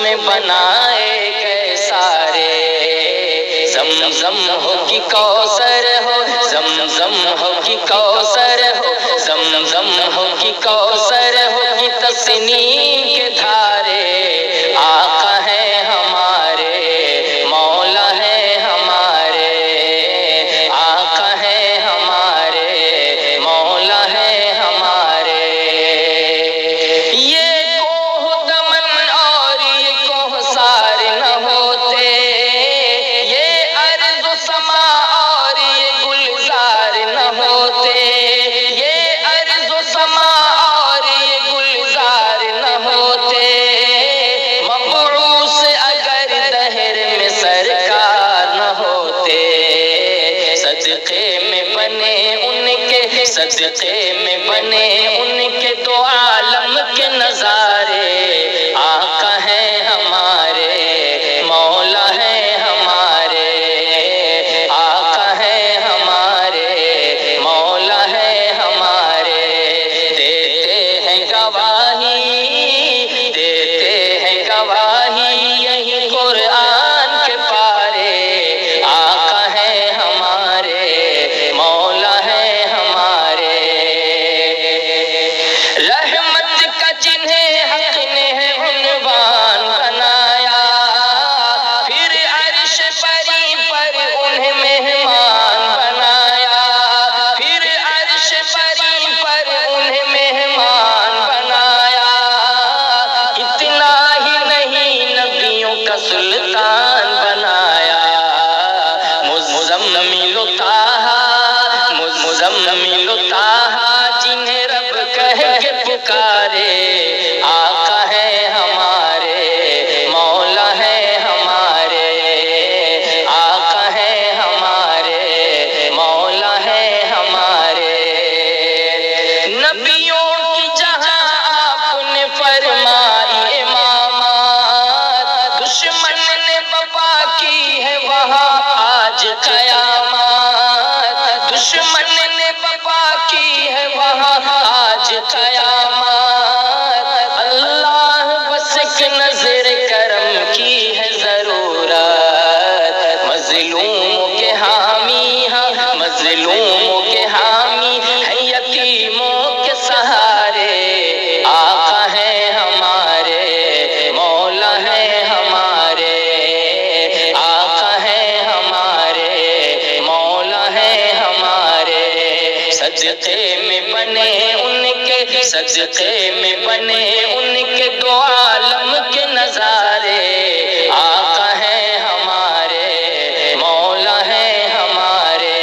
میں بنائے گئے سارے، زمزم ہو کہ کوثر ہو، زمزم ہو کہ کوثر ہو، زمزم ہو کہ کوثر ہو کہ تسنیم کے دھارے، آقا ہے ہمارے، مولا ہے ہمارے، آقا ہے ہمارے، مولا ہے ہمارے۔ یہ کوہ دمن اور یہ کوثر نہ ہوتے، یہ ارض و سما اور یہ گلزار نہ ہوتے، یہ ارض و سما اور یہ گلزار نہ ہوتے، مبعوث اگر دہر میں سرکار نہ ہوتے، صدقے میں بنے ان کے، صدقے میں بنے ان کے دو عالم کے نظارے، آقا ہے ہمارے، مولا ہے ہمارے، آقا ہے ہمارے، مولا ہے ہمارے۔ دیتے ہیں گواہی، دیتے ہیں گواہی یہی قرآن کے پارے، آقا ہے ہمارے، مولا ہے ہمارے۔ رحمت کا جنہیں حق نے ہے عنوان بنایا، پھر عرش بری پر انہیں مہمان بنایا، پھر عرش بری پر انہیں مہمان بنایا۔ اتنا ہی نہیں نبیوں کا سلطان بنایا، مزمل و طٰہٰ، مزمل و طٰہٰ جنہیں رب کہہ کے پکارے، آقا ہے ہمارے، مولا ہے ہمارے، آقا ہے ہمارے، مولا ہے ہمارے۔ نبیوں کی جہاں آپ نے فرمائی امامت، دشمن نے وفا کی ہے وہاں آج قیامت، دشمن نے وفا کی ہے وہاں آج قیامت۔ اللہ بس ایک نظر کرم کی ہے ضرورت، مظلوموں کے حامی ہاں، مظلوموں کے حامی ہیں، یتیموں کے سہارے، آقا ہے ہمارے، مولا ہے ہمارے، آقا ہے ہمارے، مولا ہے ہمارے۔ صدقے میں بنے ان کے، صدقے میں بنے ان کے دو عالم کے نظارے، آقا ہے ہمارے، مولا ہے ہمارے۔